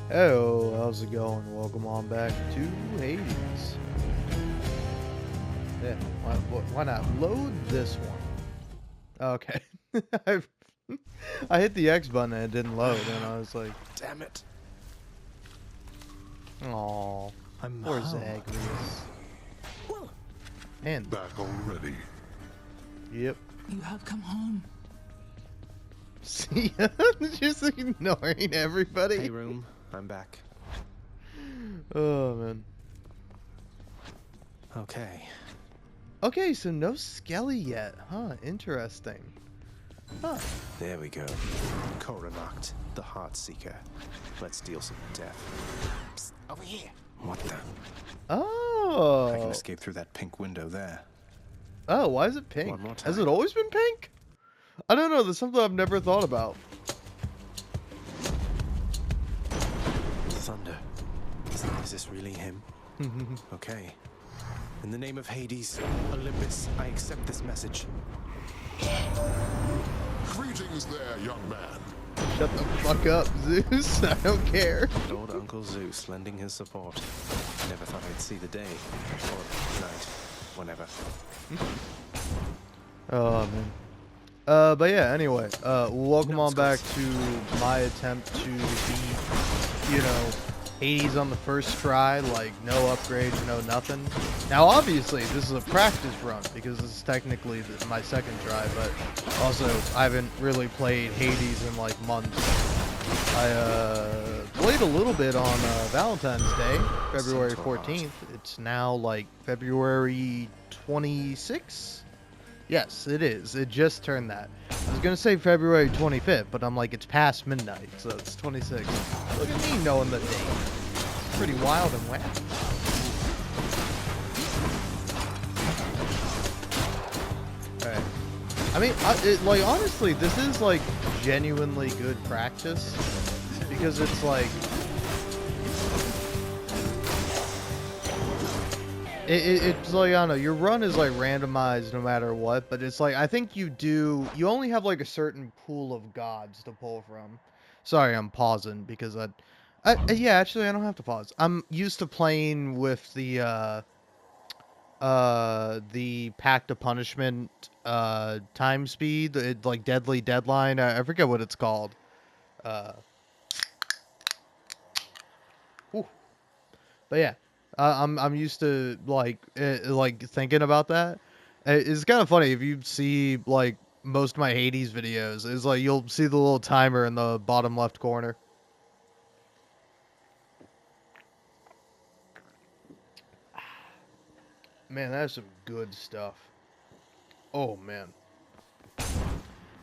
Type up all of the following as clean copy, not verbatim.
Hello, how's it going? Welcome on back to Hades. Yeah, why not load this one? Okay. I I hit the X button and it didn't load, and I was like, Damn it. "Aw, I'm poor home. Zagreus." And Back already. yep. You have come home. See, just ignoring everybody. Hey, room. I'm back. Oh man. Okay. Okay, so no Skelly yet, huh? Interesting. Huh. There we go. Coronacht, the Heartseeker. Let's deal some death. Psst, over here. What the? I can Oh. escape through that pink window there. Oh, why is it pink? One more Has it time. always been pink? I don't know. There's something I've never thought about. Thunder. Is this really him? Okay. In the name of Hades, Olympus, I accept this message. Greetings there, young man. Shut the fuck up, Zeus. I don't care. Lord Uncle Zeus lending his support. Never thought I'd see the day. Or night. Whenever. Oh man. But yeah. Anyway, welcome on back to my attempt to beat, Hades on the first try. Like no upgrades, no nothing. Now, obviously, this is a practice run because this is technically my second try. But also, I haven't really played Hades in like months. I played a little bit on Valentine's Day, February 14th. It's now like February 26th. Yes, it is. It just turned that. I was gonna say February 25th, but I'm like, it's past midnight, so it's 26. Look at me knowing the date. It's pretty wild and wacky. Alright. I mean, like, honestly, this is like genuinely good practice because it's like it's like, I don't know, your run is like randomized no matter what, but it's like I think you only have like a certain pool of gods to pull from. Sorry, I'm pausing because yeah, actually I don't have to pause. I'm used to playing with the Pact of Punishment time speed, like Deadly Deadline. I forget what it's called. Whew. But yeah, I'm used to like thinking about that. It's kind of funny if you see like most of my Hades videos. It's like you'll see the little timer in the bottom left corner. Man, that's some good stuff. Oh man. In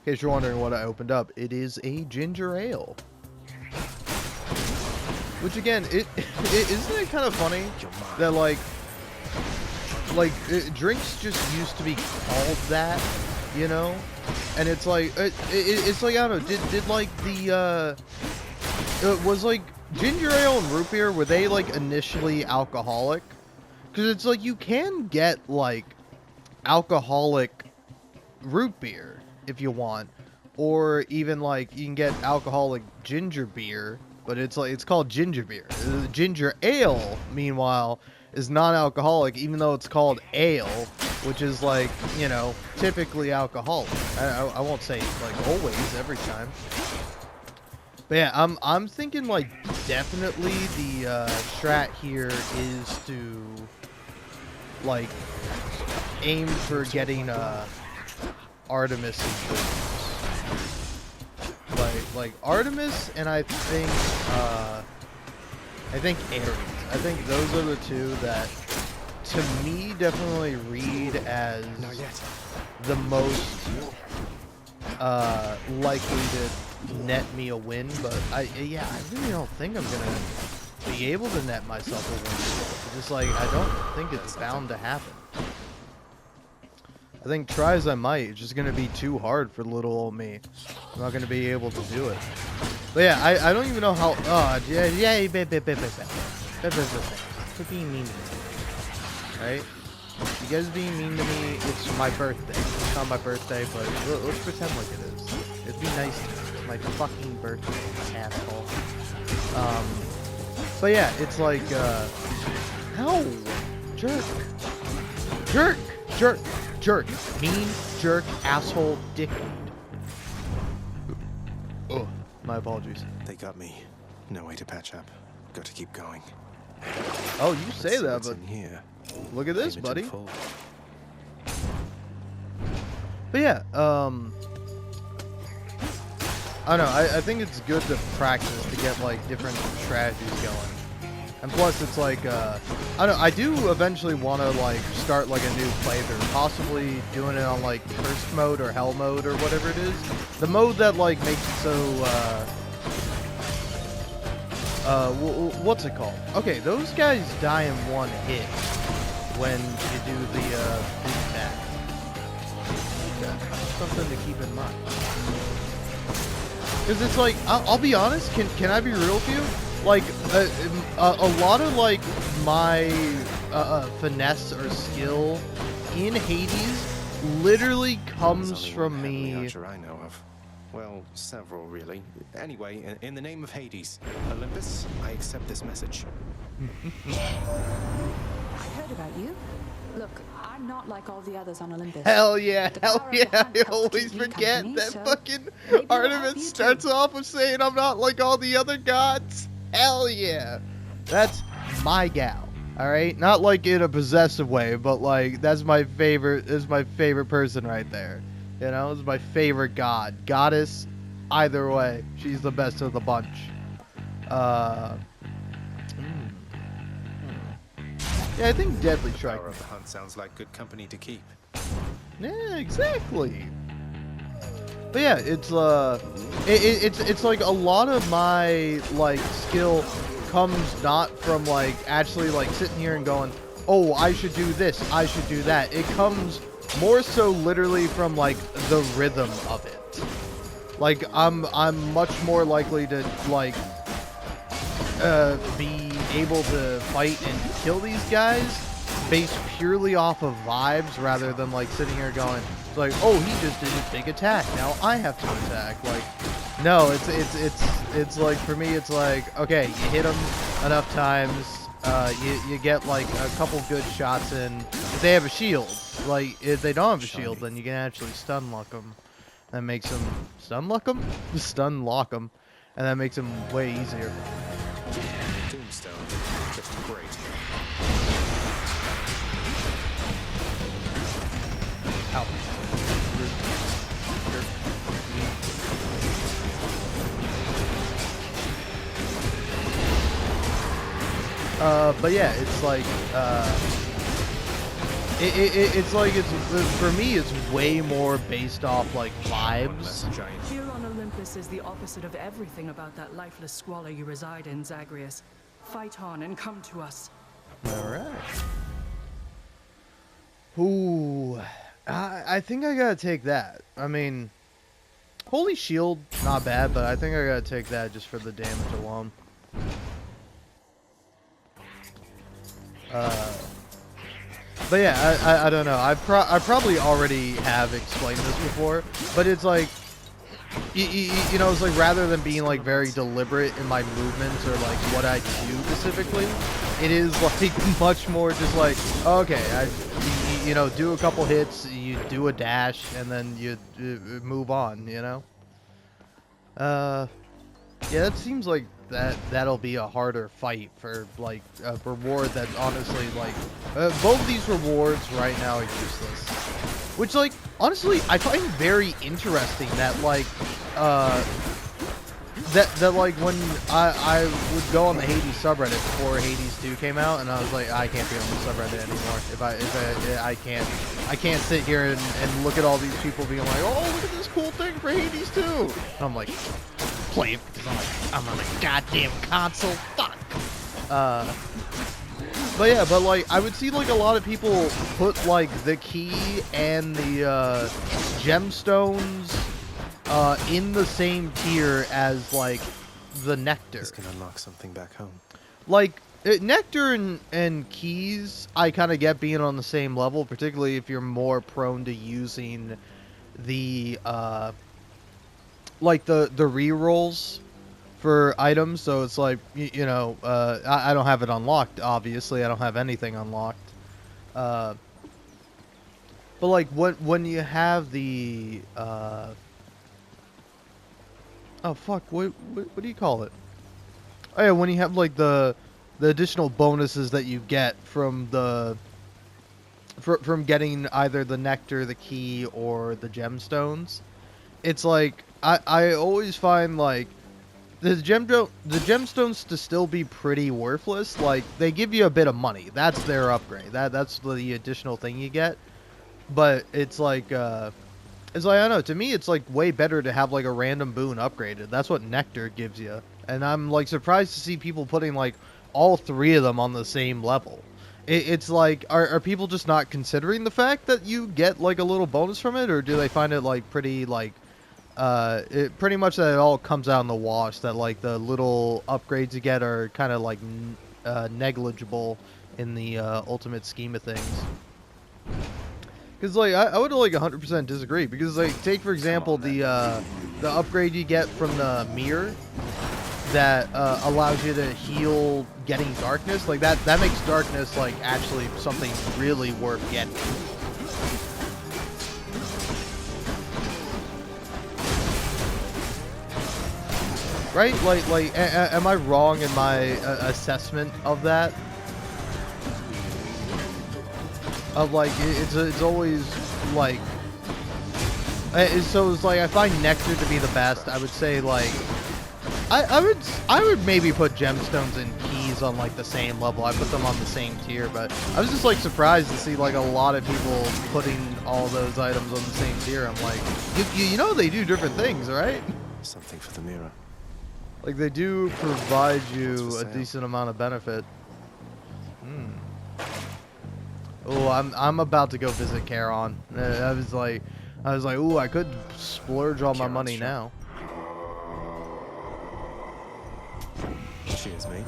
case you're wondering what I opened up, it is a ginger ale. Which again, isn't it kind of funny that like drinks just used to be called that, you know? And it's like it's like, I don't know, did like the was like ginger ale and root beer, were they like initially alcoholic? Because it's like you can get like alcoholic root beer if you want, or even like you can get alcoholic ginger beer, but it's like it's called ginger beer. Ginger ale, meanwhile, is non-alcoholic, even though it's called ale, which is like, you know, typically alcoholic. I won't say like always every time. But yeah, I'm thinking like definitely the strat here is to like aim for getting Artemis and things. Like Artemis, and I think Ares. I think those are the two that to me definitely read as Not yet. the most likely to net me a win, but I really don't think I'm gonna be able to net myself a win. It's just like I don't think it's bound to happen. I think try as I might, it's just gonna be too hard for little old me. I'm not gonna be able to do it. But yeah, I don't even know how. Oh yeah, quit being mean to me, right? You guys being mean to me. It's my birthday. It's not my birthday, but let's pretend like it is. It'd be nice to me. It's my fucking birthday, asshole. But yeah, it's like, no, jerk, jerk, jerk, jerk, mean, jerk, asshole, dickweed. Oh, my apologies. They got me. No way to patch up. Got to keep going. Oh, you say Let's see that, what's but in here. look at this, Payment in buddy. full. But yeah, I don't know, I think it's good to practice to get, like, different strategies going. And plus, it's like, I don't know, I do eventually want to, like, start, like, a new playthrough. Possibly doing it on, like, First Mode or Hell Mode or whatever it is. The mode that, like, makes it so, what's it called? Okay, those guys die in one hit when you do the, big attack. Something to keep in mind. Because it's like, I'll be honest, can I be real with you? Like, a lot of, like, my finesse or skill in Hades literally comes There's only from one heavenly me. archer I know of. Well, several, really. Anyway, in the name of Hades, Olympus, I accept this message. I heard about you. Look, I'm not like all the others on Olympus. Hell yeah, The hell power of the yeah, hunt I helps always keep me forget company, that so fucking maybe I'll help Artemis you starts too. off with saying I'm not like all the other gods. Hell yeah. That's my gal. Alright? Not like in a possessive way, but like that's my favorite person right there. You know, it's my favorite god. Goddess, either way. She's the best of the bunch. Yeah, I think Deadly Strike. Power of the hunt sounds like good company to keep. Yeah, exactly. But yeah, it's it's like a lot of my like skill comes not from like actually like sitting here and going, oh, I should do this, I should do that. It comes more so literally from like the rhythm of it. Like I'm much more likely to like be able to fight and kill these guys based purely off of vibes rather than like sitting here going, it's like, oh, he just did a big attack, now I have to attack. Like, no, it's like, for me, it's like, okay, you hit them enough times, you get like a couple good shots in. If they have a shield, like if they don't have a shield, then you can actually stun lock them. That makes them stun lock them, and that makes them way easier. Tombstone, just great. Ow. But yeah, it's like, it's like, for me, it's way more based off, like, vibes. Giant. Here on Olympus is the opposite of everything about that lifeless squalor you reside in, Zagreus. Fight on and come to us. Alright. Ooh, I think I gotta take that. I mean, Holy Shield, not bad, but I think I gotta take that just for the damage alone. But yeah, I don't know. I probably already have explained this before, but it's like, you know, it's like rather than being like very deliberate in my movements or like what I do specifically, it is like much more just like, okay, you know, do a couple hits, you do a dash, and then you move on, you know? Yeah, that seems like that'll be a harder fight for like a reward that honestly like both these rewards right now are useless. Which like honestly I find very interesting that like that like when I would go on the Hades subreddit before Hades 2 came out, and I was like, I can't be on the subreddit anymore. If I can't sit here and look at all these people being like, oh, look at this cool thing for Hades 2. And I'm like, play it because I'm on a goddamn console. Fuck. But yeah, but like I would see like a lot of people put like the key and the gemstones in the same tier as like the nectar. This can unlock something back home. Like nectar and keys, I kind of get being on the same level, particularly if you're more prone to using the like the rerolls for items, so it's like you know, I don't have it unlocked. Obviously, I don't have anything unlocked. But like when you have the oh fuck, what do you call it? Oh yeah, when you have like the additional bonuses that you get from the from getting either the nectar, the key, or the gemstones, it's like I always find like the gemstones to still be pretty worthless. Like they give you a bit of money. That's their upgrade. That's the additional thing you get. But it's like I don't know. To me, it's like way better to have like a random boon upgraded. That's what nectar gives you. And I'm like surprised to see people putting like all three of them on the same level. It's like, are people just not considering the fact that you get like a little bonus from it, or do they find it like pretty like pretty much that it all comes out in the wash, that like the little upgrades you get are kind of like negligible in the ultimate scheme of things? Because like I would like 100% disagree, because like take for example the upgrade you get from the mirror that allows you to heal getting darkness, like that makes darkness like actually something really worth getting. Right? Like am I wrong in my assessment of that? Of like it's always like so it's like I find nectar to be the best. I would say like I would maybe put gemstones and keys on like the same level. I put them on the same tier, but I was just like surprised to see like a lot of people putting all those items on the same tier. I'm like, you know they do different things, right? Something for the mirror. Like they do provide you a decent amount of benefit. Oh, I'm about to go visit Charon. I was like, ooh, I could splurge all my money now. Cheers, mate.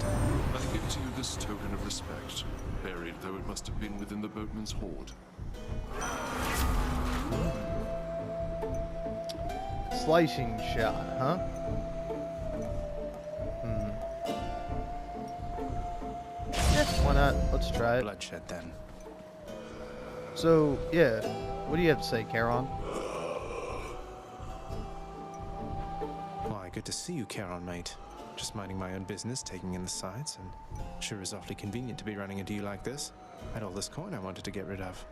I give to you this token of respect, buried though it must have been within the boatman's hoard. Slicing shot, huh? Yeah, why not? Let's try it. Bloodshed, then. So, yeah, what do you have to say, Charon? Why, good to see you, Charon, mate. Just minding my own business, taking in the sights, and sure is awfully convenient to be running into you like this. I had all this coin I wanted to get rid of.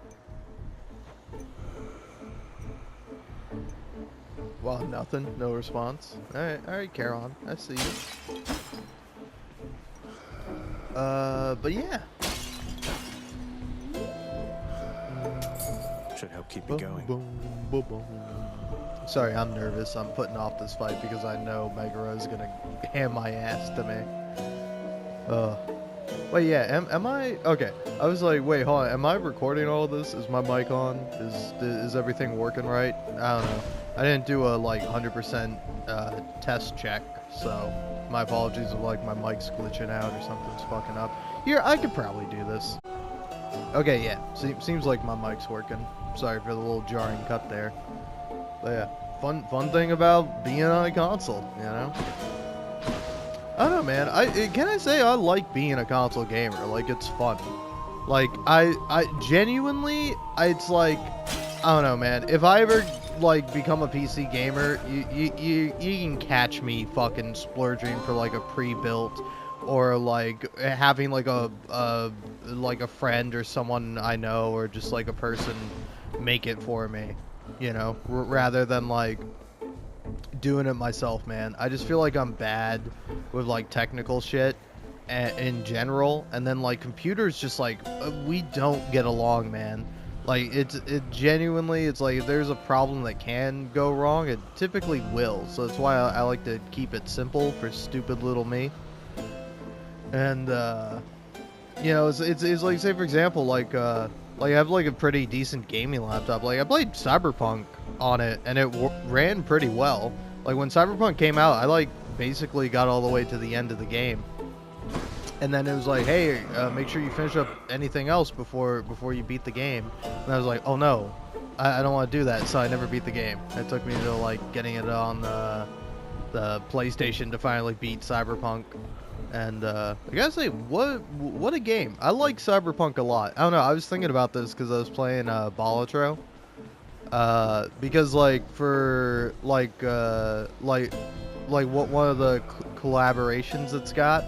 Well, nothing. No response. Alright, Charon. I see you. But yeah. Should help keep me going. Sorry, I'm nervous. I'm putting off this fight because I know Megara is gonna ham my ass to me. Wait, yeah, am I? Okay, I was like, wait, hold on. Am I recording all of this? Is my mic on? Is everything working right? I don't know. I didn't do a like 100% test check, so my apologies if like my mic's glitching out or something's fucking up. Here, I could probably do this. Okay, yeah. Seems like my mic's working. Sorry for the little jarring cut there. But yeah, fun thing about being on a console, you know? I don't know, man. Can I say I like being a console gamer? Like, it's fun. Like, I genuinely, it's like, I don't know, man. If I ever like become a PC gamer, you can catch me fucking splurging for like a pre-built, or like having like a friend or someone I know, or just like a person make it for me, you know, rather than like doing it myself, man. I just feel like I'm bad with like technical shit in general, and then like computers just like we don't get along, man. Like it genuinely, it's like if there's a problem that can go wrong, it typically will. So that's why I like to keep it simple for stupid little me. And you know, it's like, say for example, like I have like a pretty decent gaming laptop. Like I played Cyberpunk on it, and it ran pretty well. Like when Cyberpunk came out, I like basically got all the way to the end of the game, and then it was like, hey, make sure you finish up anything else before you beat the game. And I was like, oh no, I don't want to do that, so I never beat the game. It took me to like getting it on the PlayStation to finally beat Cyberpunk. And I gotta say, what a game! I like Cyberpunk a lot. I don't know. I was thinking about this because I was playing Balatro. Because like for like what one of the collaborations it's got,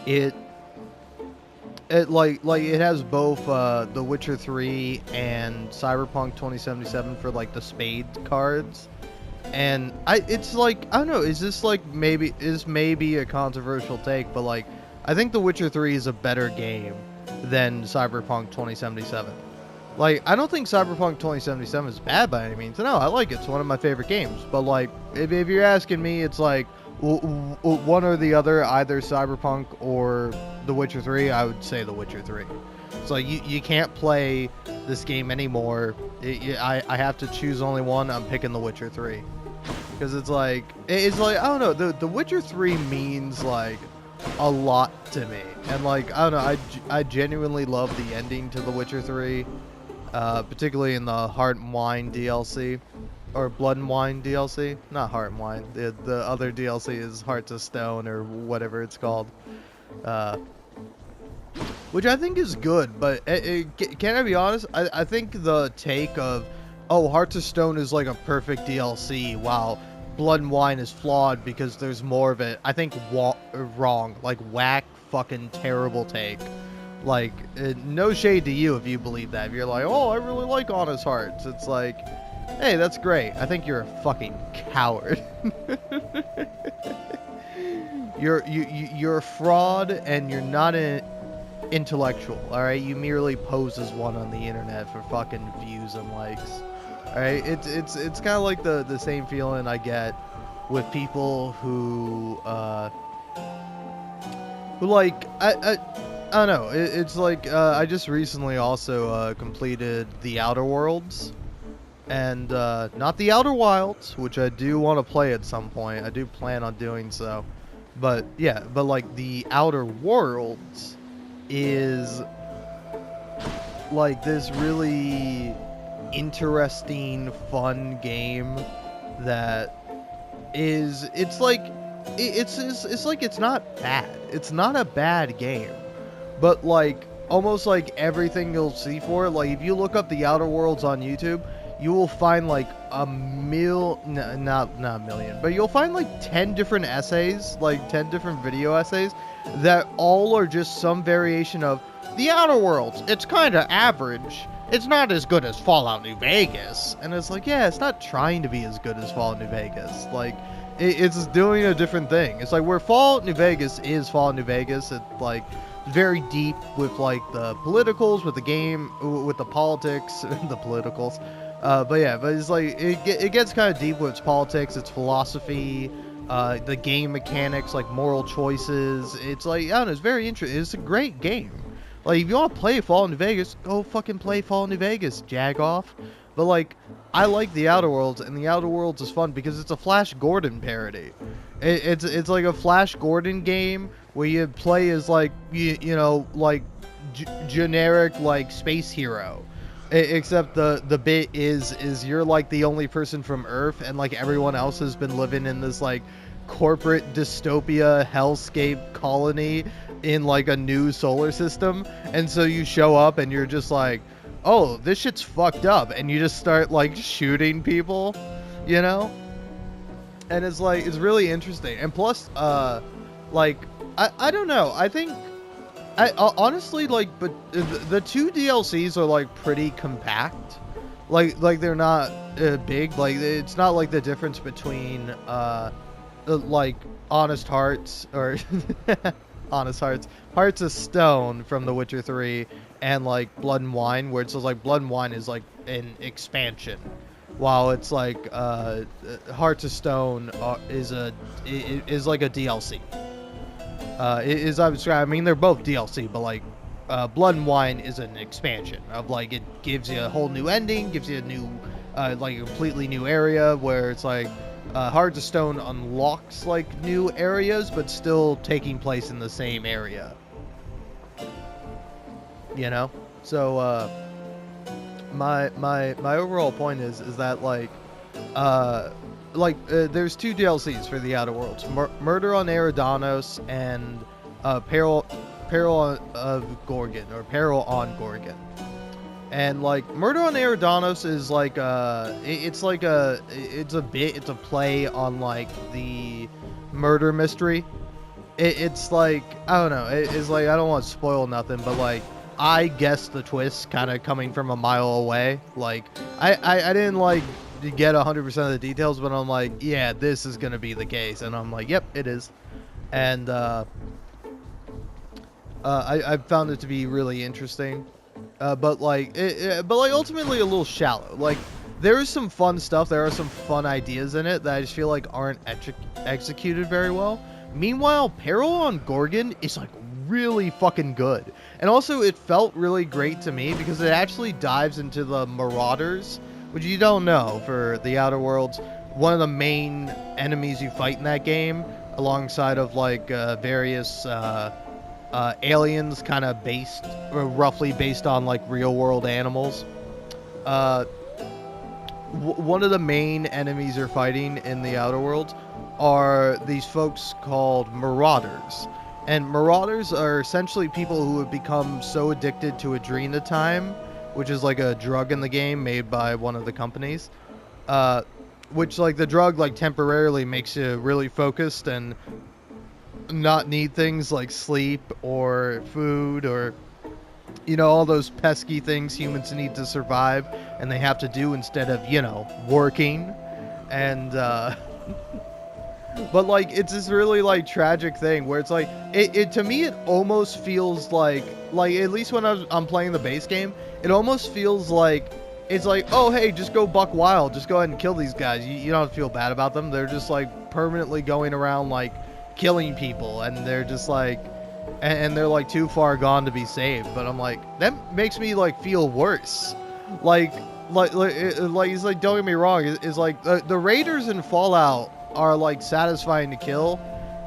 it it has both The Witcher 3 and Cyberpunk 2077 for like the Spade cards. And it's like, I don't know, is this like maybe a controversial take, but like I think The Witcher 3 is a better game than Cyberpunk 2077. Like, I don't think Cyberpunk 2077 is bad by any means. No, I like it. It's one of my favorite games. But like, if you're asking me, it's like one or the other, either Cyberpunk or The Witcher 3. I would say The Witcher 3. It's like you can't play this game anymore. I have to choose only one. I'm picking The Witcher 3 because it's like I don't know. The Witcher 3 means like a lot to me, and like I don't know. I genuinely love the ending to The Witcher 3, particularly in the Heart and Wine DLC. Or Blood and Wine DLC, not Heart and Wine. The other DLC is Hearts of Stone or whatever it's called, which I think is good. But can I be honest? I think the take of, oh, Hearts of Stone is like a perfect DLC, while Blood and Wine is flawed because there's more of it. I think wrong, like whack, fucking terrible take. Like no shade to you if you believe that. If you're like, oh, I really like Honest Hearts, it's like, hey, that's great. I think you're a fucking coward. You're a fraud, and you're not an intellectual. All right, you merely pose as one on the internet for fucking views and likes. All right, it's kind of like the same feeling I get with people who like I don't know. It's like I just recently also completed The Outer Worlds. And not The Outer Wilds, which I do want to play at some point. I do plan on doing so. But yeah, but like The Outer Worlds is like this really interesting, fun game that is, it's like it's not bad. It's not a bad game. But like almost like everything you'll see for it, like if you look up The Outer Worlds on YouTube, you will find like not a million, but you'll find like 10 different essays, like 10 different video essays that all are just some variation of The Outer Worlds. It's kind of average. It's not as good as Fallout New Vegas. And it's like, yeah, it's not trying to be as good as Fallout New Vegas. Like, it's doing a different thing. It's like where Fallout New Vegas is Fallout New Vegas, it's like very deep with like the politicals, with the game, with the politics, the politicals. But yeah, but it's like it gets kind of deep with its politics, its philosophy, the game mechanics, like moral choices. It's like, I don't know, it's very interesting. It's a great game. Like if you want to play Fallout New Vegas, go fucking play Fallout New Vegas, Jagoff. But like, I like The Outer Worlds, and The Outer Worlds is fun because it's a Flash Gordon parody. It's like a Flash Gordon game where you play as like you know like generic like space hero. Except the bit is you're like the only person from Earth, and like everyone else has been living in this like corporate dystopia hellscape colony in like a new solar system, and so you show up and you're just like, oh, this shit's fucked up, and you just start like shooting people, you know? And it's like, it's really interesting. And plus like I don't know, I think I honestly, like, but the two DLCs are like pretty compact. Like they're not big. Like it's not like the difference between like Honest Hearts or Honest Hearts, Hearts of Stone from The Witcher 3, and like Blood and Wine, where it's just like Blood and Wine is like an expansion, while it's like Hearts of Stone is like a DLC. I mean, they're both DLC, but like Blood and Wine is an expansion of like, it gives you a whole new ending, gives you a new like a completely new area, where it's like Hearts of Stone unlocks like new areas, but still taking place in the same area, you know? So my overall point is that like there's two DLCs for the Outer Worlds: Murder on Eridanos and Peril of Gorgon, or Peril on Gorgon. And like Murder on Eridanos is like it's a play on like the murder mystery. It's like, I don't know, it's like, I don't want to spoil nothing, but like I guessed the twist kind of coming from a mile away. Like I didn't like get 100% of the details, but I'm like, yeah, this is gonna be the case, and I'm like, yep, it is. And I found it to be really interesting, but like ultimately a little shallow. Like there is some fun stuff, there are some fun ideas in it that I just feel like aren't executed very well. Meanwhile, Peril on Gorgon is like really fucking good. And also it felt really great to me because it actually dives into the Marauders, which you don't know for the Outer Worlds. One of the main enemies you fight in that game, alongside of like various aliens kind of based, or roughly based on like real world animals. One of the main enemies you're fighting in the Outer Worlds are these folks called Marauders. And Marauders are essentially people who have become so addicted to Adrenatime, which is like a drug in the game made by one of the companies, which like the drug like temporarily makes you really focused and not need things like sleep or food or, you know, all those pesky things humans need to survive and they have to do instead of, you know, working. And but like it's this really like tragic thing where it's like it to me it almost feels like at least when I'm playing the base game, it almost feels like it's like, oh hey, just go buck wild, just go ahead and kill these guys. You don't have to feel bad about them. They're just like permanently going around like killing people, and they're just like and they're like too far gone to be saved. But I'm like, that makes me like feel worse. Like it's like, don't get me wrong, it's like the Raiders in Fallout are like satisfying to kill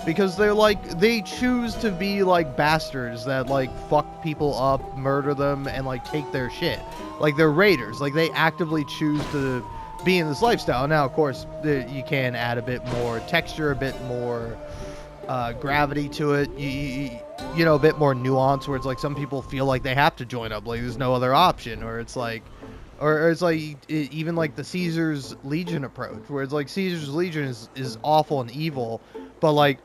because they're like, they choose to be like bastards that like fuck people up, murder them, and like take their shit. Like they're raiders, like they actively choose to be in this lifestyle. Now of course you can add a bit more texture, a bit more gravity to it, you know, a bit more nuance where it's like some people feel like they have to join up, like there's no other option, or it's like even like the Caesar's Legion approach, where it's like Caesar's Legion is awful and evil, but like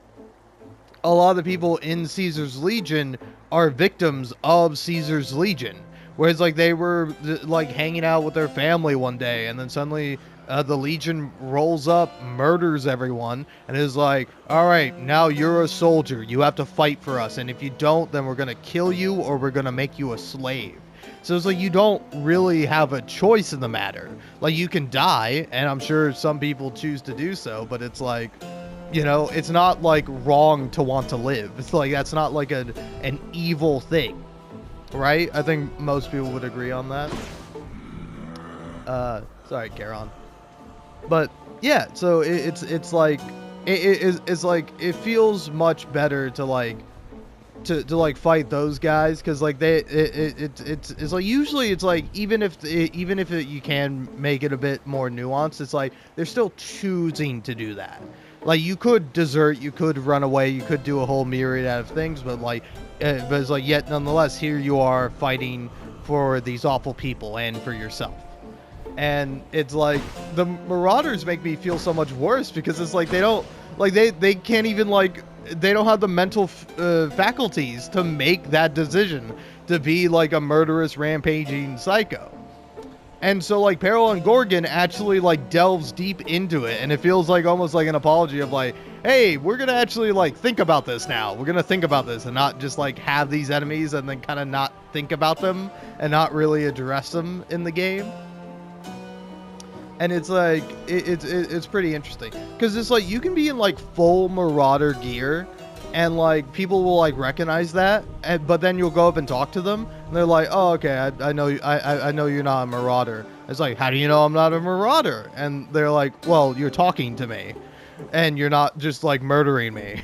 a lot of the people in Caesar's Legion are victims of Caesar's Legion, whereas like they were like hanging out with their family one day, and then suddenly the Legion rolls up, murders everyone, and is like, all right, now you're a soldier, you have to fight for us, and if you don't, then we're gonna kill you or we're gonna make you a slave. So it's like you don't really have a choice in the matter. Like you can die, and I'm sure some people choose to do so, but it's like, you know, it's not like wrong to want to live. It's like that's not like an evil thing, right? I think most people would agree on that. Sorry, Charon. But yeah, so it's like it's like it feels much better to like to like fight those guys, because like it's like usually it's like even if you can make it a bit more nuanced, it's like they're still choosing to do that. Like you could desert, you could run away, you could do a whole myriad of things, but like but it's like yet nonetheless here you are fighting for these awful people and for yourself. And it's like the Marauders make me feel so much worse because it's like they don't like they can't even like, they don't have the mental faculties to make that decision to be like a murderous rampaging psycho. And so like Peril on Gorgon actually like delves deep into it, and it feels like almost like an apology of like, hey, we're gonna actually like think about this now, we're gonna think about this and not just like have these enemies and then kind of not think about them and not really address them in the game. And it's like it's pretty interesting because it's like you can be in like full Marauder gear and like people will like recognize that, but then you'll go up and talk to them and they're like, oh okay, I know I know you're not a Marauder. It's like, how do you know I'm not a Marauder? And they're like, well, you're talking to me and you're not just like murdering me.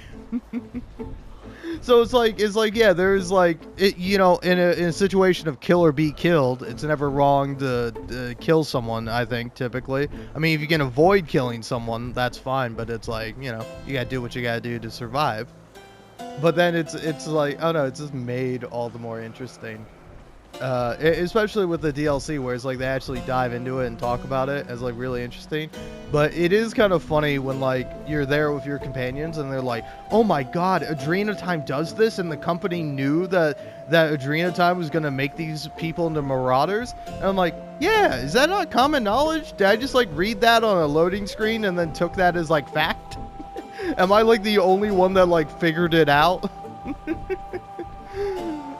So it's like yeah, there's like you know, in a situation of kill or be killed, it's never wrong to kill someone. I think typically, I mean, if you can avoid killing someone, that's fine. But it's like, you know, you gotta do what you gotta do to survive. But then it's like, I don't know, it's just made all the more interesting. Especially with the DLC, where it's like they actually dive into it and talk about it as like really interesting. But it is kind of funny when like you're there with your companions and they're like, "Oh my God, Adrena Time does this," and the company knew that Adrena Time was gonna make these people into marauders. And I'm like, "Yeah, is that not common knowledge? Did I just like read that on a loading screen and then took that as like fact? Am I like the only one that like figured it out?"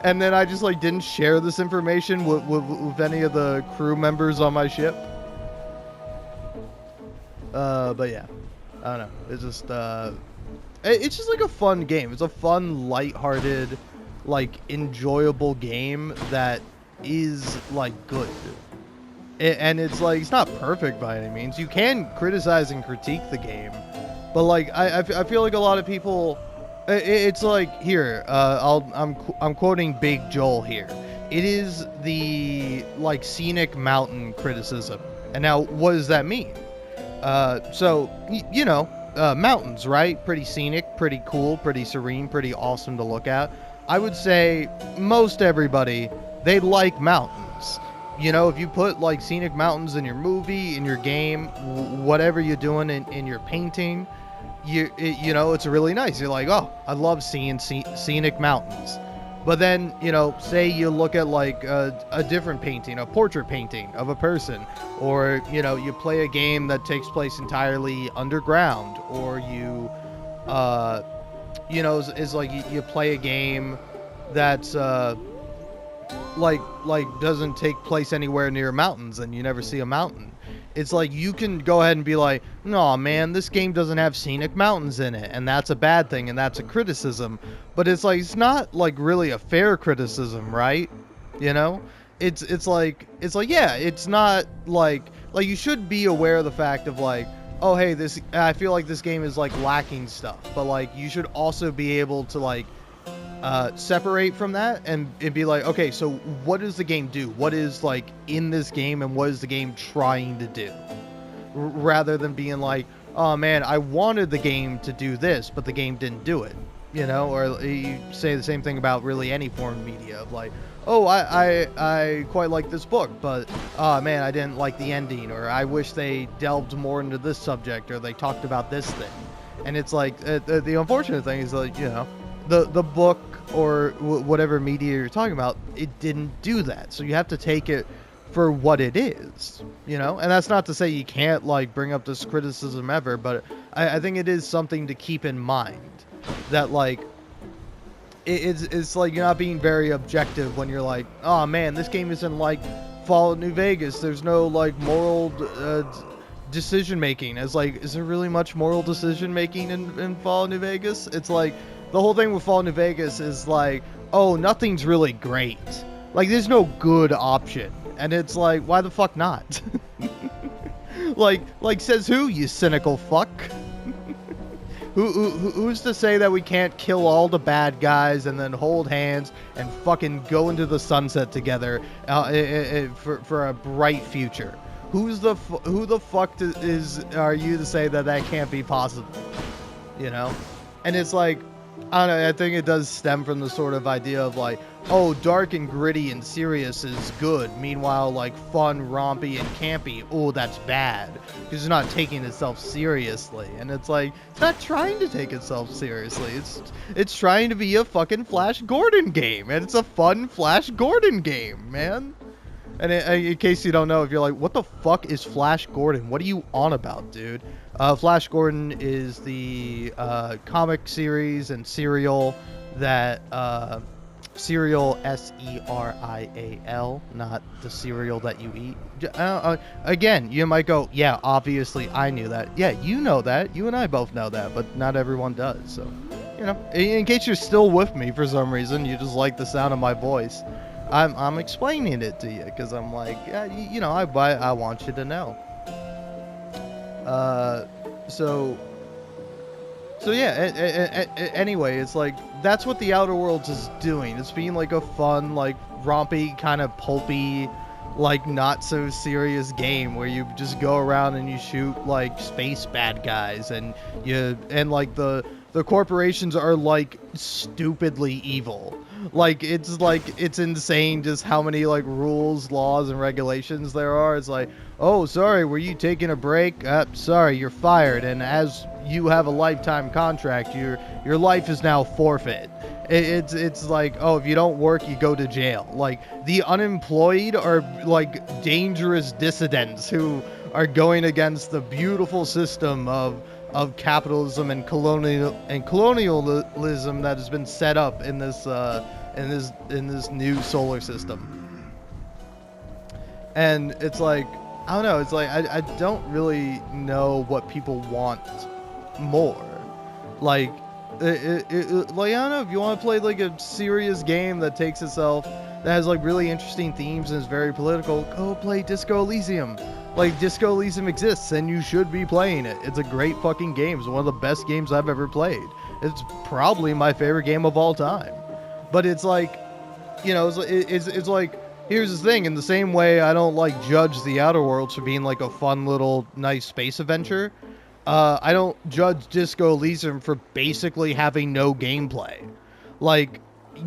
And then I just like didn't share this information with any of the crew members on my ship. But yeah, I don't know. It's just like a fun game. It's a fun, lighthearted, like enjoyable game that is like good. And it's like, it's not perfect by any means. You can criticize and critique the game, but like I feel like a lot of people. It's like here. I'm quoting Big Joel here. It is the like scenic mountain criticism. And now, what does that mean? So you know, mountains, right? Pretty scenic, pretty cool, pretty serene, pretty awesome to look at. I would say most everybody, they like mountains. You know, if you put like scenic mountains in your movie, in your game, whatever you're doing in your painting. You know, it's really nice. You're like, oh, I love seeing scenic mountains. But then, you know, say you look at like a different painting, a portrait painting of a person, or, you know, you play a game that takes place entirely underground, or you know, is like you play a game that's like doesn't take place anywhere near mountains and you never see a mountain. It's like you can go ahead and be like, no, man, this game doesn't have scenic mountains in it, and that's a bad thing, and that's a criticism. But it's like, it's not like really a fair criticism, right? You know, it's like yeah, it's not like you should be aware of the fact of like, oh hey, I feel like this game is like lacking stuff, but like you should also be able to like separate from that and be like, okay, so what does the game do? What is like in this game, and what is the game trying to do? Rather than being like, oh man, I wanted the game to do this, but the game didn't do it. You know, or you say the same thing about really any form of media of like, oh, I quite like this book, but man, I didn't like the ending, or I wish they delved more into this subject, or they talked about this thing. And it's like the unfortunate thing is like, you know, the book or whatever media you're talking about, it didn't do that. So you have to take it for what it is, you know? And that's not to say you can't like bring up this criticism ever, but I think it is something to keep in mind that like it's like you're not being very objective when you're like, oh man, this game isn't like Fallout New Vegas. There's no like moral decision making. It's like, is there really much moral decision making in Fallout New Vegas? It's like, the whole thing with Fallout New Vegas is like, oh, nothing's really great. Like, there's no good option. And it's like, why the fuck not? like says who, you cynical fuck? Who's to say that we can't kill all the bad guys and then hold hands and fucking go into the sunset together for a bright future? Who the fuck are you to say that can't be possible? You know? And it's like, I don't know, I think it does stem from the sort of idea of like, oh, dark and gritty and serious is good. Meanwhile, like fun, rompy, and campy, oh, that's bad. Because it's not taking itself seriously. And it's like, it's not trying to take itself seriously. It's trying to be a fucking Flash Gordon game. And it's a fun Flash Gordon game, man. And in case you don't know, if you're like, what the fuck is Flash Gordon? What are you on about, dude? Flash Gordon is the comic series and serial that cereal, S-E-R-I-A-L, not the cereal that you eat. Again, you might go, yeah, obviously I knew that. Yeah, you know that. You and I both know that, but not everyone does. So, you know, in case you're still with me for some reason, you just like the sound of my voice. I'm explaining it to you because I'm like, yeah, you know, I want you to know. So So yeah, anyway, it's like that's what the Outer Worlds is doing. It's being like a fun, like rompy, kind of pulpy, like not so serious game where you just go around and you shoot like space bad guys, and like the corporations are like stupidly evil. Like it's insane just how many like rules, laws, and regulations there are. It's like, oh, sorry, were you taking a break? Sorry, you're fired, and as you have a lifetime contract, your life is now forfeit. It's like, oh, if you don't work, you go to jail. Like, the unemployed are like dangerous dissidents who are going against the beautiful system of capitalism and colonialism that has been set up in this new solar system. And it's like, I don't know, it's like I don't really know what people want more. Like, like, I don't know, if you want to play like a serious game that takes itself, that has like really interesting themes and is very political, go play Disco Elysium. Like, Disco Elysium exists and you should be playing it. It's a great fucking game. It's one of the best games I've ever played. It's probably my favorite game of all time. But it's like, you know, it's like, here's the thing, in the same way I don't like judge the Outer Worlds for being like a fun little nice space adventure, I don't judge Disco Elysium for basically having no gameplay. Like,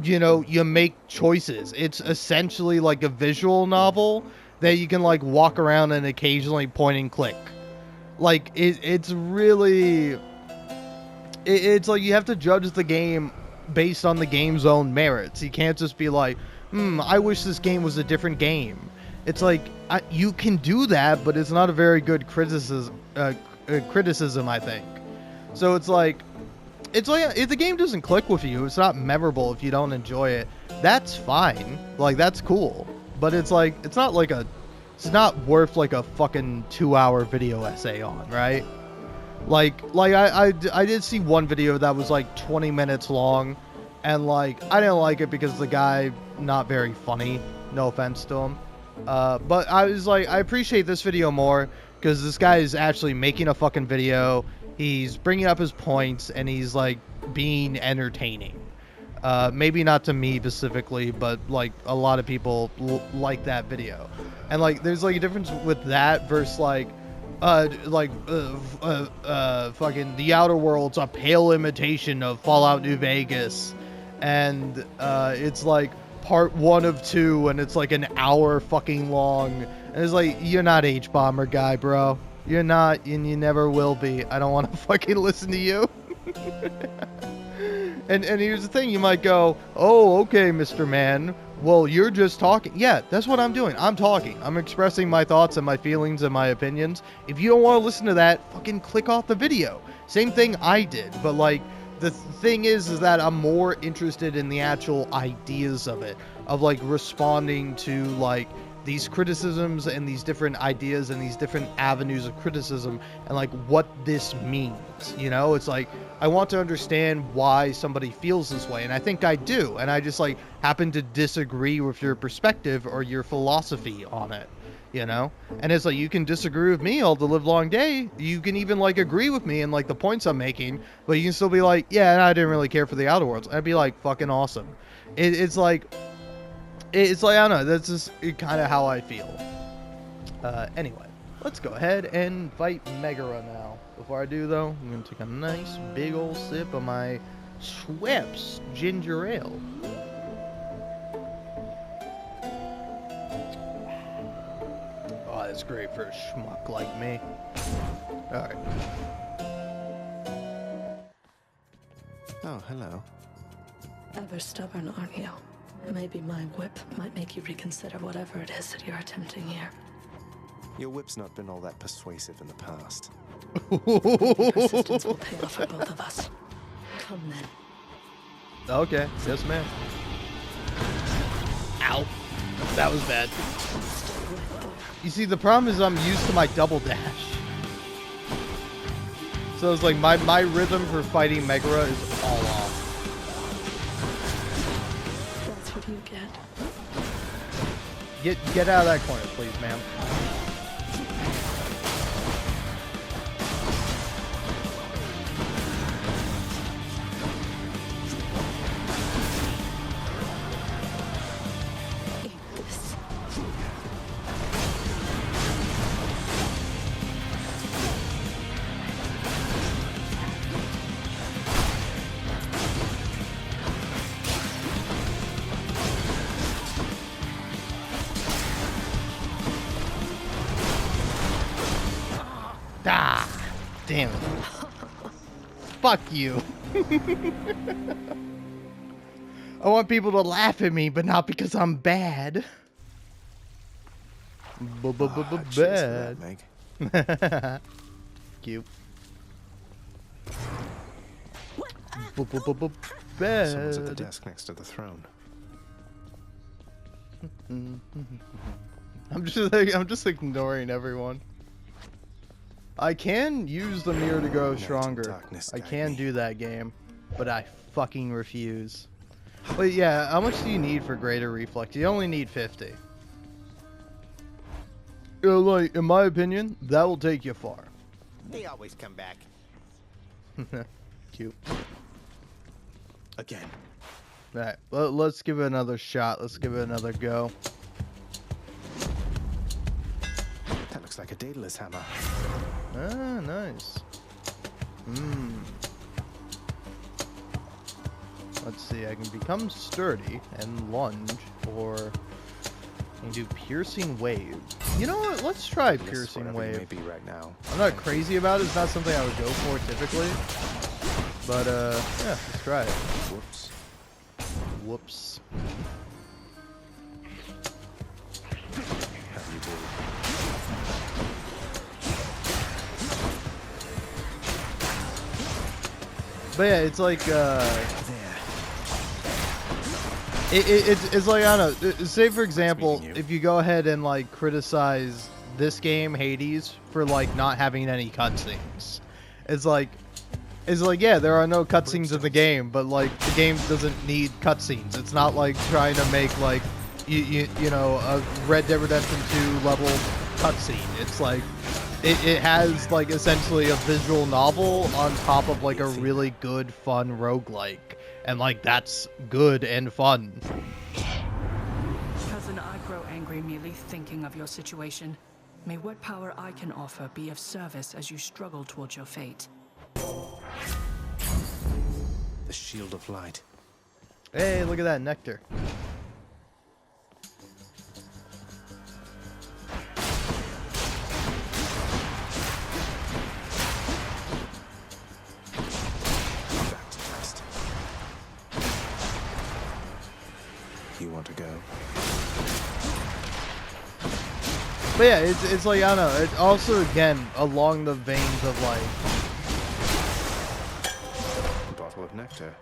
you know, you make choices. It's essentially like a visual novel that you can like walk around and occasionally point and click. Like, it's really, it's like you have to judge the game based on the game's own merits. You can't just be like, I wish this game was a different game. It's like, you can do that, but it's not a very good criticism, I think. So it's like if the game doesn't click with you, it's not memorable if you don't enjoy it, that's fine. Like, that's cool. But it's like, it's not worth like a fucking 2-hour video essay on, right? Like I did see one video that was like 20 minutes long, and like I didn't like it because the guy not very funny, no offense to him. But I was like, I appreciate this video more because this guy is actually making a fucking video. He's bringing up his points and he's like being entertaining. Maybe not to me specifically, but like a lot of people like that video. And like there's like a difference with that versus like fucking The Outer Worlds, a pale imitation of Fallout New Vegas, and it's like part 1 of 2, and it's like an hour fucking long, and it's like, you're not H-Bomber guy, bro. You're not, and you never will be. I don't want to fucking listen to you. And here's the thing, you might go, oh, okay, Mr. Man, well, you're just talking. Yeah, that's what I'm doing. I'm talking. I'm expressing my thoughts and my feelings and my opinions. If you don't want to listen to that, fucking click off the video. Same thing I did, but like, the thing is that I'm more interested in the actual ideas of it, of like responding to like these criticisms and these different ideas and these different avenues of criticism and like what this means, you know? It's like, I want to understand why somebody feels this way, and I think I do, and I just like happen to disagree with your perspective or your philosophy on it, you know? And it's like, you can disagree with me all the live long day, you can even like agree with me and like the points I'm making, but you can still be like, yeah, I didn't really care for the Outer Worlds. I'd be like, fucking awesome. It's like, I don't know, that's just kind of how I feel. Anyway, let's go ahead and fight Megara now. Before I do, though, I'm going to take a nice big old sip of my Schweppes ginger ale. Oh, that's great for a schmuck like me. Alright. Oh, hello. Ever stubborn, aren't you? Maybe my whip might make you reconsider whatever it is that you're attempting here. Your whip's not been all that persuasive in the past. Persistence will pay off for both of us. Come then. Okay, yes ma'am. Ow. That was bad. You see, the problem is I'm used to my double dash. So it's like my rhythm for fighting Megara is all off. That's what you get. Get out of that corner, please, ma'am. Ah, damn it. Fuck you. I want people to laugh at me, but not because I'm bad. Cheers for that, Bad. Meg. Cute. Someone's at the Bad. desk next to the throne. I'm just ignoring everyone. I can use the mirror to grow stronger. darkness I guide can me. do that game, but I fucking refuse. But yeah, how much do you need for greater reflex? You only need 50. Like, in my opinion, that will take you far. They always come back. Cute. Again. Alright, let's give it another shot. Let's give it another go. That looks like a Daedalus hammer. Ah, nice. Let's see, I can become sturdy and lunge, or I can do piercing wave. You know what? Let's try This is piercing whatever you wave. may be right now. I'm not crazy about it. It's not something I would go for typically. But, yeah, let's try it. Whoops. Whoops. How do you do? But yeah, it's like, There. it's like, I don't know, say for example, meeting you. if you go ahead and like criticize this game, Hades, for like not having any cutscenes, it's like, yeah, there are no cutscenes in the game, but like the game doesn't need cutscenes. It's not like trying to make like, you know, a Red Dead Redemption 2 level cutscene. It's like, it has like essentially a visual novel on top of like a really good, fun roguelike. And like, that's good and fun. Cousin, I grow angry merely thinking of your situation. May what power I can offer be of service as you struggle towards your fate. The shield of light. Hey, look at that nectar. Back to dust. You want to go? But yeah, it's like, I don't know, it also, again, along the veins of like, A bottle of nectar.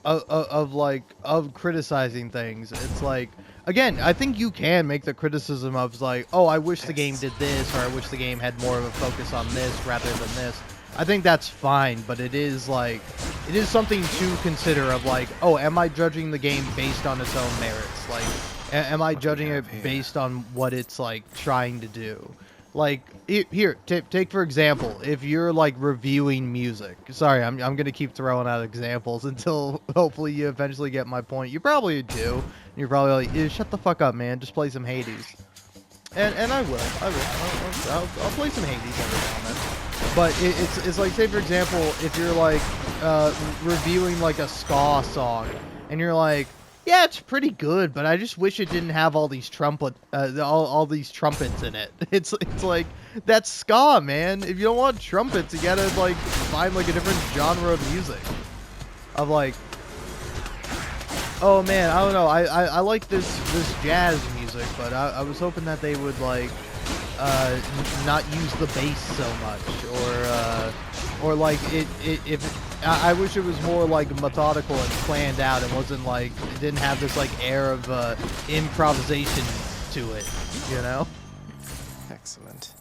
of criticizing things. It's like, again, I think you can make the criticism of like, oh, I wish the game did this, or I wish the game had more of a focus on this rather than this. I think that's fine, but it is like, it is something to consider of like, oh, am I judging the game based on its own merits? Like, am I judging it have here? based on what it's like trying to do? Like, here, take for example, if you're like reviewing music. Sorry, I'm gonna keep throwing out examples until hopefully you eventually get my point. You probably do. You're probably like, shut the fuck up, man. Just play some Hades. And I will. I'll play some Hades every now and then. But it's like, say for example, if you're like reviewing like a ska song, and you're like, yeah, it's pretty good, but I just wish it didn't have all these all these trumpets in it. It's like, that's ska, man. If you don't want trumpets, you gotta like find like a different genre of music. Of like, oh man, I don't know. I like this jazz music, but I was hoping that they would like not use the bass so much, or like I wish it was more like methodical and planned out, and wasn't like, it didn't have this like air of improvisation to it, you know? Excellent.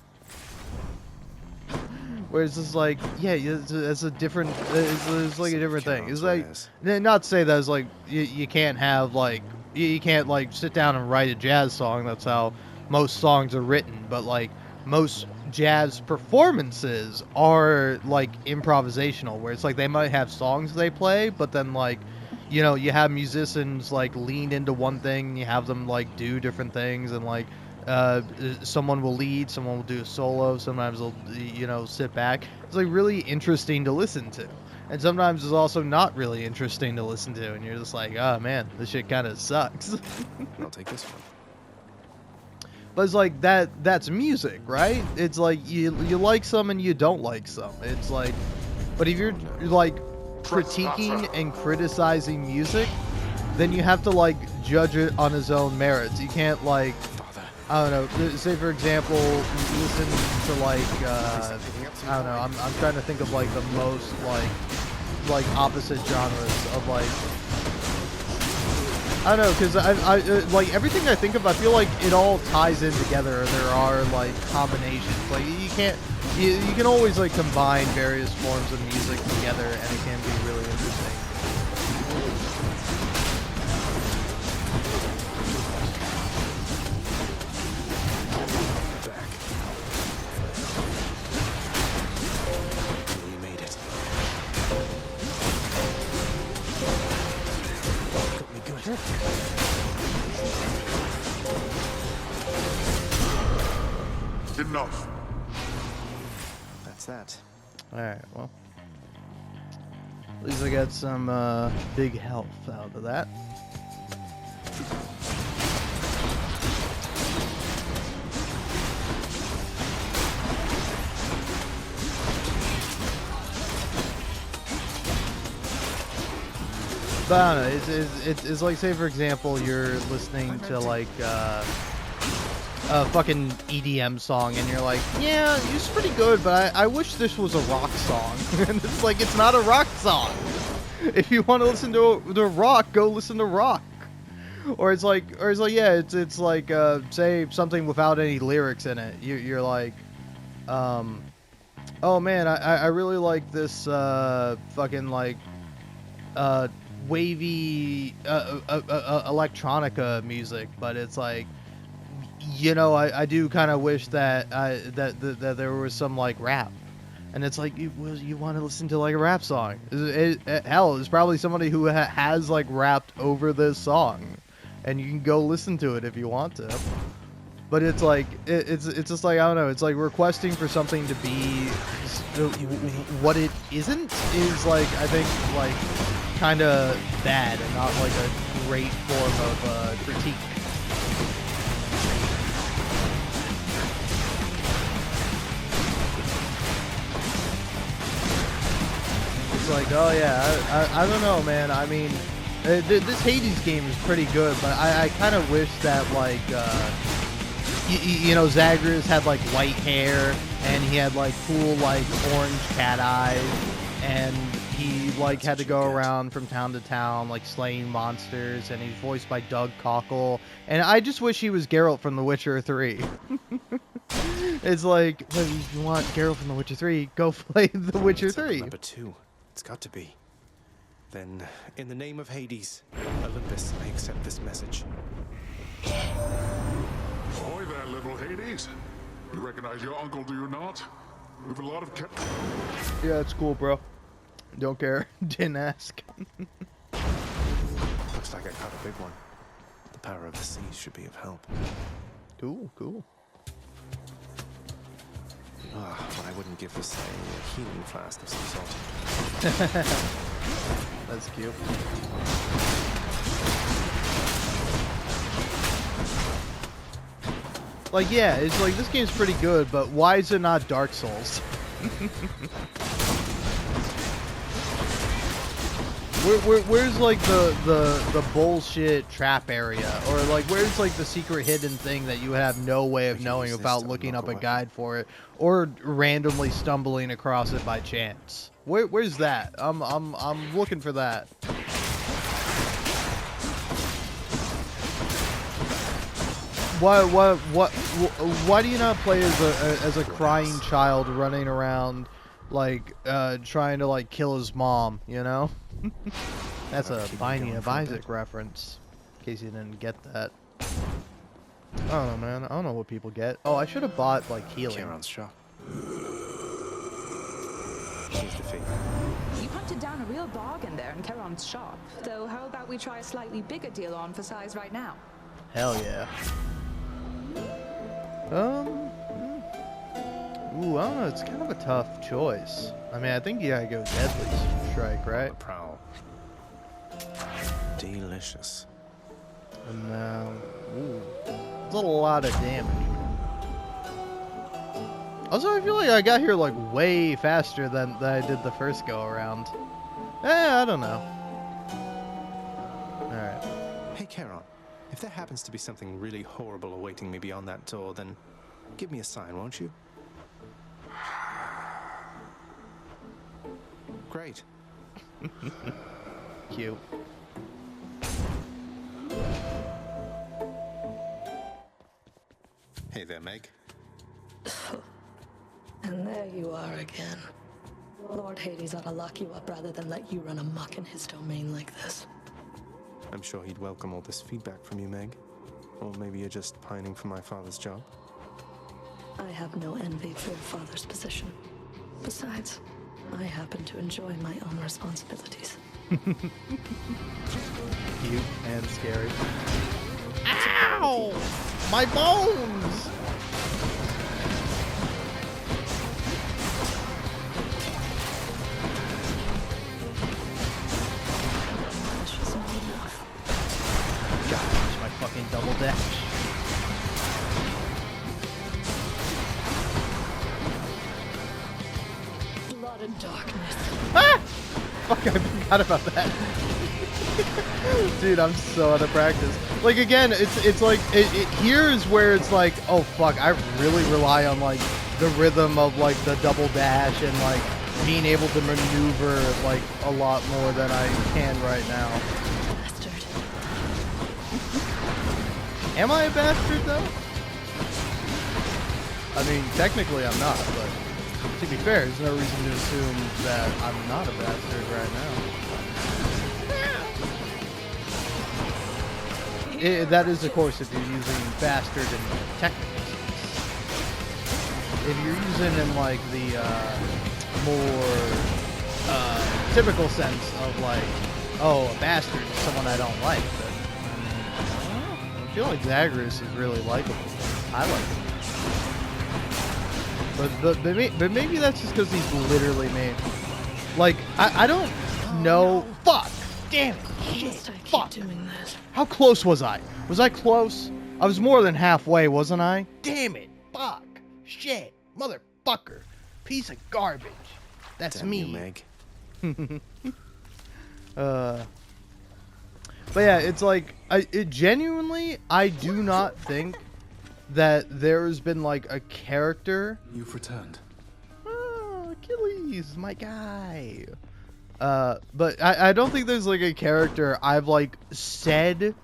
Whereas it's like, yeah, it's a different, it's like a different thing. It's like, Jazz. not to say that it's like you can't have like, you can't like sit down and write a jazz song. That's how most songs are written, but like most jazz performances are like improvisational, where it's like they might have songs they play, but then like, you know, you have musicians like lean into one thing, you have them like do different things, and like someone will lead, someone will do a solo, sometimes they'll, you know, sit back. It's like really interesting to listen to, and sometimes it's also not really interesting to listen to, and you're just like, oh man, this shit kind of sucks. I'll take this one. But it's like that's music, right? It's like you like some and you don't like some. It's like, but if you're like critiquing and criticizing music, then you have to like judge it on its own merits. You can't like, I don't know, say for example, listen to like I don't know, I'm trying to think of like the most like opposite genres of like, I don't know, because I like everything I think of, I feel like it all ties in together. There are like combinations. Like you can't, you can always like combine various forms of music together, and it can be really interesting. Back. You made it. Got me good. Enough. That's that. All right, well, at least I got some big health out of that. But I don't know, it's like, say for example, you're listening to like a fucking EDM song and you're like, yeah, it's pretty good, but I wish this was a rock song. And it's like, it's not a rock song. If you want to listen to rock, go listen to rock. Or it's like, yeah, it's like say something without any lyrics in it. You're like, oh man, I really like this fucking like wavy electronica music, but it's like, you know, I do kind of wish that that there was some like rap, and it's like, you want to listen to like a rap song? Hell, there's probably somebody who has like rapped over this song, and you can go listen to it if you want to. But it's like it's just like, I don't know, it's like requesting for something to be what it isn't is like, I think, like kind of bad and not like a great form of critique. It's like, oh yeah, I don't know, man. I mean, this Hades game is pretty good, but I kind of wish that like you know, Zagreus had like white hair and he had like cool like orange cat eyes, and he like had to go around from town to town like slaying monsters, and he's voiced by Doug Cockle, and I just wish he was Geralt from The Witcher 3. It's like, well, if you want Geralt from The Witcher 3, go play The Witcher 3. Number 2. It's got to be. Then, in the name of Hades, Olympus, I accept this message. Ahoy there, little Hades. You recognize your uncle, do you not? With a lot of Yeah, it's cool, bro. Don't care. Didn't ask. Looks like I caught a big one. The power of the seas should be of help. Cool, cool. But I wouldn't give this a healing flask of some sort. That's cute. Like, yeah, it's like, this game's pretty good, but why is it not Dark Souls? Where's like the bullshit trap area, or like where's like the secret hidden thing that you have no way of knowing without looking up a guide for it, or randomly stumbling across it by chance? Where's that? I'm looking for that. Why do you not play as a crying child running around like trying to like kill his mom, you know? That's a Binding of Isaac reference, in case you didn't get that. I don't know, man. I don't know what people get. Oh, I should have bought like healing. Charon's shop. Here's the fee. You hunted down a real bargain there in Charon's shop. So how about we try a slightly bigger deal on for size right now? Hell yeah. Ooh, I don't know. It's kind of a tough choice. I mean, I think you gotta go Deadly Strike, right? Prowl. Delicious. And now, ooh, it's a lot of damage. Also, I feel like I got here like way faster than I did the first go around. I don't know. All right. Hey, Charon, if there happens to be something really horrible awaiting me beyond that door, then give me a sign, won't you? Great. Cute. Hey there, Meg. And there you are again. Lord Hades ought to lock you up rather than let you run amok in his domain like this. I'm sure he'd welcome all this feedback from you, Meg. Or maybe you're just pining for my father's job. I have no envy for your father's position. Besides, I happen to enjoy my own responsibilities. Cute and scary. Ow! My bones! That's just not enough. Gosh, my fucking double dash. Blood and darkness. Ah! Fuck, I forgot about that. Dude, I'm so out of practice. Like, again, it's like, here is where it's like, oh fuck, I really rely on like the rhythm of like the double dash and like being able to maneuver like a lot more than I can right now. Bastard. Am I a bastard though? I mean, technically I'm not, but to be fair, there's no reason to assume that I'm not a bastard right now. That is, of course, if you're using bastard in technical sense. If you're using in like the more typical sense of like, oh, a bastard is someone I don't like, but I feel like Zagreus is really likable. I like him. But maybe that's just because he's literally made. Like, I don't know. Fuck! Damn it! Shit! Must I keep Fuck! doing this? How close was I? Was I close? I was more than halfway, wasn't I? Damn it! Fuck! Shit! Motherfucker! Piece of garbage! That's Damn me. you, Meg. But yeah, it's like, genuinely, I do not think that there's been like a character. You've returned. Oh, Achilles, my guy. But I don't think there's like a character I've like said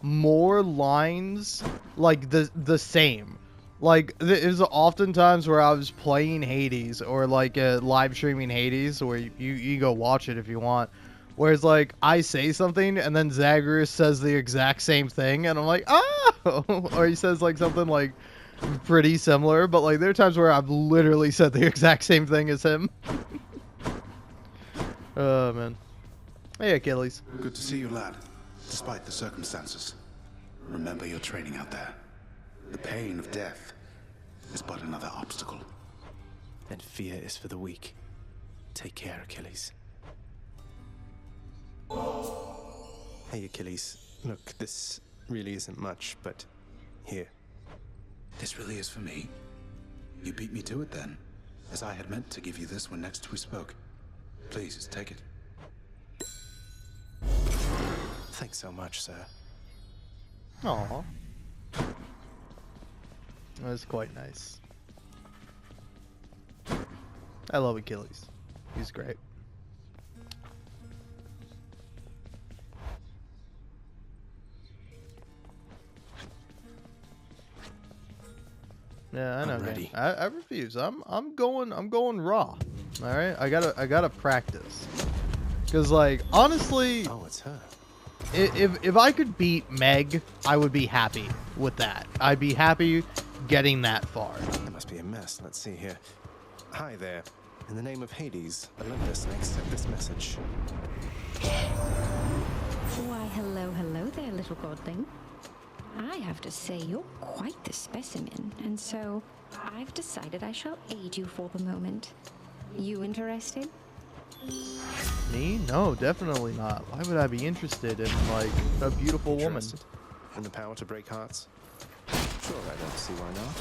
more lines like the same. Like there's often times where I was playing Hades or like live streaming Hades, where you go watch it if you want. Whereas like I say something and then Zagreus says the exact same thing and I'm like, oh, or he says like something like pretty similar, but like there are times where I've literally said the exact same thing as him. Oh man. Hey Achilles. Good to see you, lad. Despite the circumstances. Remember your training out there. The pain of death is but another obstacle. And fear is for the weak. Take care, Achilles. Hey, Achilles. Look, this really isn't much, but here. This really is for me? You beat me to it then, as I had meant to give you this when next we spoke. Please, take it. Thanks so much, sir. Aww. That's quite nice. I love Achilles. He's great. Yeah, I know. I'm man. ready. I refuse. I'm going raw. All right, I gotta practice. Cause like honestly, Oh, it's her. if I could beat Meg, I would be happy with that. I'd be happy getting that far. That must be a mess. Let's see here. Hi there. In the name of Hades, Olympus, I accept this message. Why, hello there, little godling. I have to say, you're quite the specimen, and so I've decided I shall aid you for the moment. You interested? Me? No, definitely not. Why would I be interested in like a beautiful woman? Interested? and the power to break hearts? Sure, I don't see why not.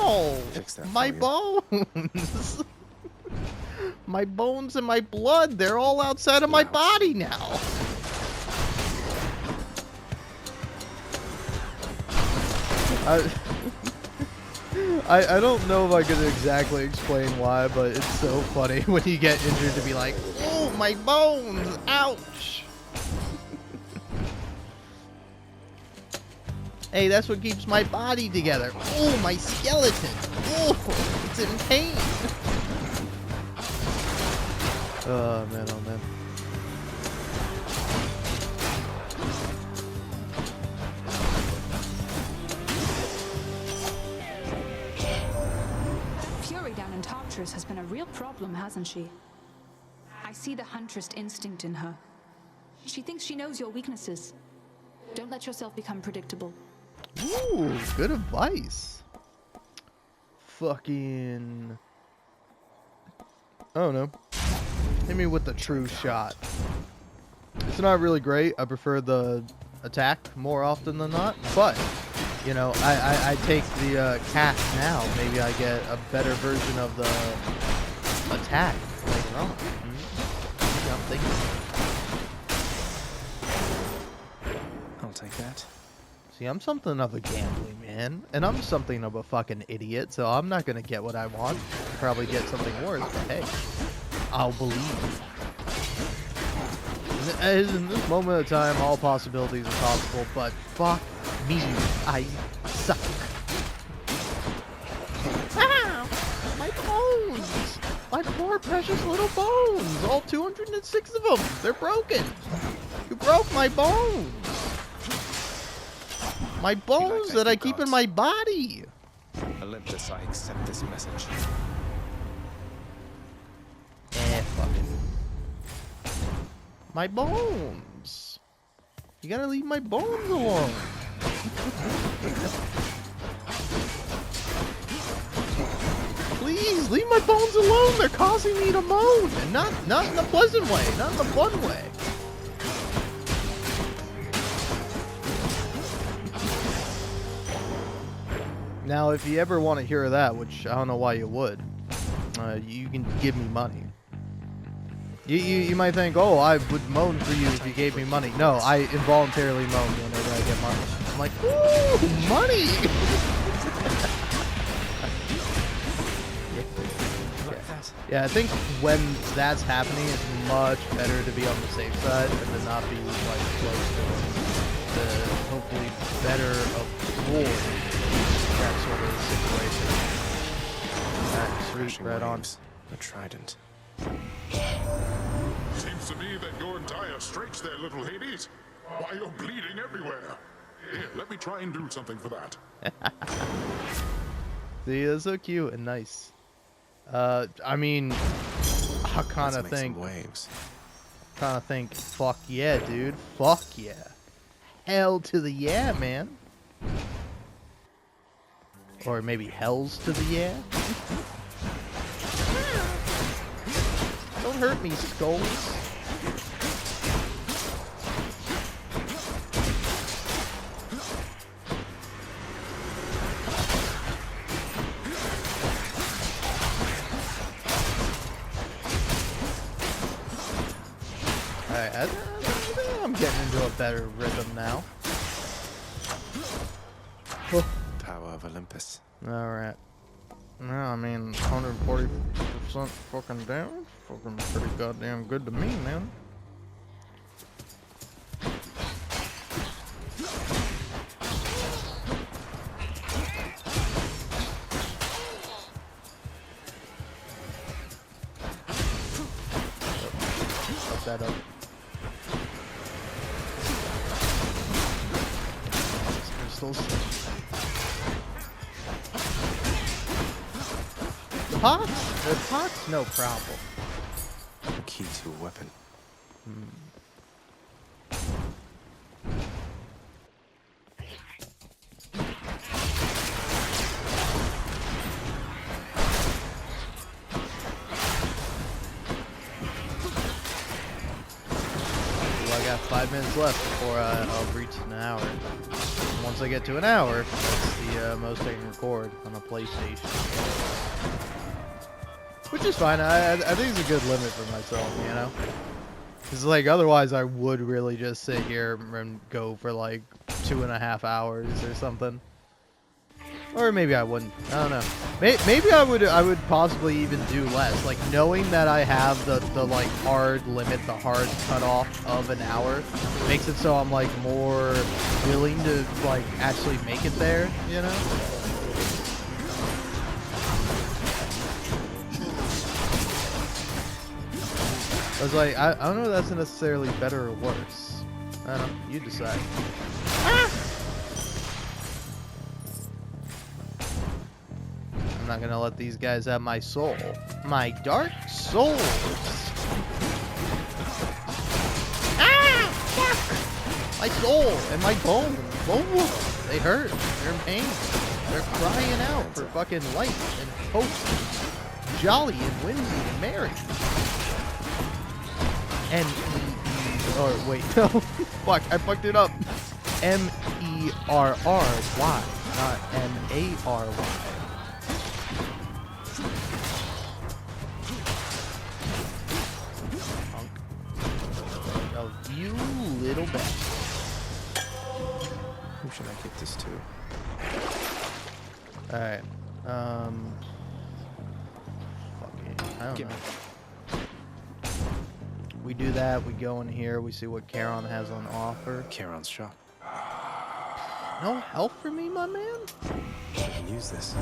Ow! Fix that My for you. bones! My bones and my blood, they're all outside of my Ouch. body now. I don't know if I could exactly explain why, but it's so funny when you get injured to be like, oh, my bones! Ouch! Hey, that's what keeps my body together. Oh, my skeleton! Oh, it's in pain! Oh, man, oh, man. Fury down in Tartarus has been a real problem, hasn't she? I see the huntress instinct in her. She thinks she knows your weaknesses. Don't let yourself become predictable. Ooh, good advice. Fucking... I don't know. Hit me with the true shot. It's not really great. I prefer the attack more often than not. But, you know, I take the cast now. Maybe I get a better version of the attack later on. I'm thinking. I'll take that. See, I'm something of a gambling man, and I'm something of a fucking idiot, so I'm not gonna get what I want. Probably get something worse, but hey, I'll believe. In this moment of time, all possibilities are possible, but fuck me, I suck. Ah! My bones! My poor precious little bones! All 206 of them! They're broken! You broke my bones! My bones that I keep in my body! Olympus, I accept this message. Fuck it. My bones! You gotta leave my bones alone! Please, leave my bones alone! They're causing me to moan! And not in a pleasant way, not in a fun way. Now, if you ever want to hear that, which I don't know why you would, you can give me money. You might think, oh, I would moan for you if you gave me money. No, I involuntarily moan whenever I get money. I'm like, ooh, money! Yeah, I think when that's happening, it's much better to be on the safe side and to not be like close to it, to hopefully better avoid that sort of situation. Alright, sweet, Crashing right on. waves, a trident. Seems to me that you're in dire straits there, little Hades. Why, you're bleeding everywhere. Here, let me try and do something for that. See, that's so cute and nice. I mean, I kind of think, fuck yeah, dude, fuck yeah, hell to the yeah, man, or maybe hells to the yeah. Don't hurt me, skulls. Alright, I think I'm getting into a better rhythm now. Power of Olympus. Alright. No, I mean, 140% fucking damage? Fucking pretty goddamn good to me, man. Fuck that up. Crystals. Pots? The pots, no problem. The key to a weapon. Do I got 5 minutes left before I'll reach an hour. And once I get to an hour, that's the most I can record on a PlayStation. Which is fine. I think it's a good limit for myself, you know? Because, like, otherwise I would really just sit here and go for, like, 2.5 hours or something. Or maybe I wouldn't. I don't know. Maybe I would possibly even do less. Like, knowing that I have the like, hard limit, the hard cutoff of an hour, makes it so I'm, like, more willing to, like, actually make it there, you know? I was like, I don't know if that's necessarily better or worse. I don't know. You decide. Ah! I'm not gonna let these guys have my soul. My dark souls! Ah! Fuck! My soul and my bones. Oh, they hurt. They're in pain. They're crying out for fucking light and hope. Jolly and whimsy and merry. Or wait, no. Fuck, I fucked it up. M-E-R-R-Y, not M-A-R-Y. Oh, you little bastard. Who should I give this to? Alright, fucking, I don't know. We do that, we go in here, we see what Charon has on offer. Charon's shop. No help for me, my man? I can use this.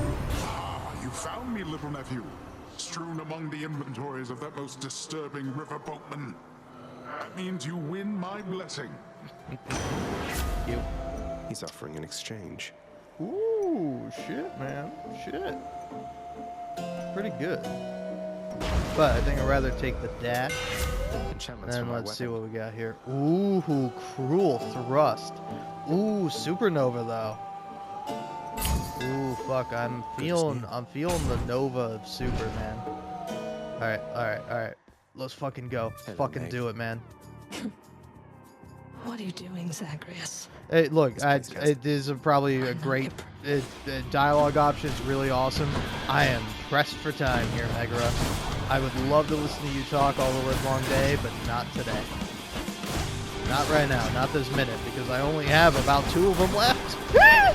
You found me, little nephew, strewn among the inventories of that most disturbing river boatman. That means you win my blessing. You. He's offering an exchange. Ooh, shit, man. Shit. Pretty good. But I think I'd rather take the dash. And let's see what we got here. Ooh, cruel thrust. Ooh, supernova though. Ooh, fuck, I'm feeling the nova of super, man. Alright. Let's fucking go. Fucking do it, man. What are you doing, Zagreus? Hey, look, it is probably a great dialogue option. It's really awesome. I am pressed for time here, Megara. I would love to listen to you talk all the live long day, but not today. Not right now, not this minute, because I only have about 2 of them left. Ah!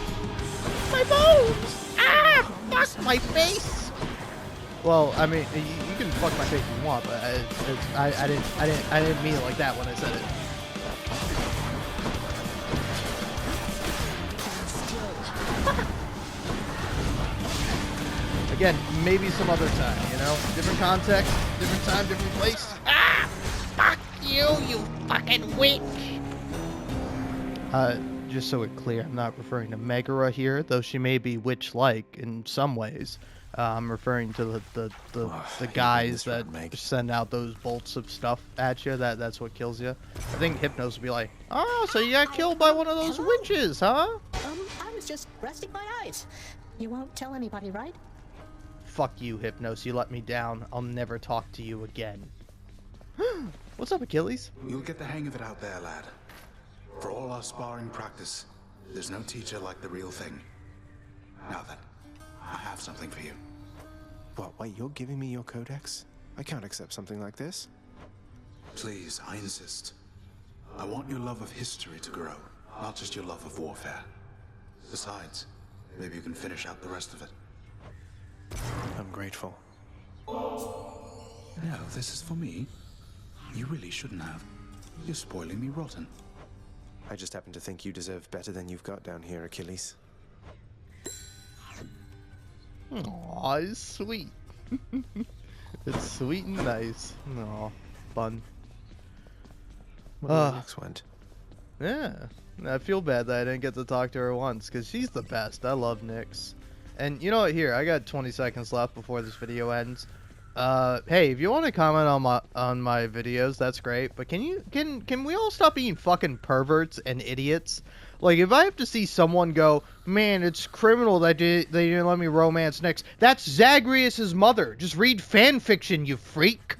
My bones! Ah! Fuck my face! Well, I mean, you can fuck my face if you want, but I didn't mean it like that when I said it. Again, maybe some other time, you know? Different context, different time, different place. Ah! Fuck you, you fucking witch! Just so it's clear, I'm not referring to Megara here, though she may be witch-like in some ways. I'm referring to the guys that send out those bolts of stuff at you. That's what kills you. I think Hypnos would be like, oh, so you got killed by one of those witches, huh? I was just resting my eyes. You won't tell anybody, right? Fuck you, Hypnos. You let me down. I'll never talk to you again. What's up, Achilles? You'll get the hang of it out there, lad. For all our sparring practice, there's no teacher like the real thing. Now then, I have something for you. What, wait, you're giving me your codex? I can't accept something like this. Please, I insist. I want your love of history to grow, not just your love of warfare. Besides, maybe you can finish out the rest of it. I'm grateful. No, this is for me. You really shouldn't have. You're spoiling me rotten. I just happen to think you deserve better than you've got down here, Achilles. Aw, it's sweet. It's sweet and nice. Aw, fun. Well, Nyx went. Yeah, I feel bad that I didn't get to talk to her once, because she's the best. I love Nyx. And you know what, here, I got 20 seconds left before this video ends. Hey, if you want to comment on my videos, that's great. But can we all stop being fucking perverts and idiots? Like, if I have to see someone go, man, it's criminal that they didn't let me romance Nyx. That's Zagreus' mother. Just read fan fiction, you freak.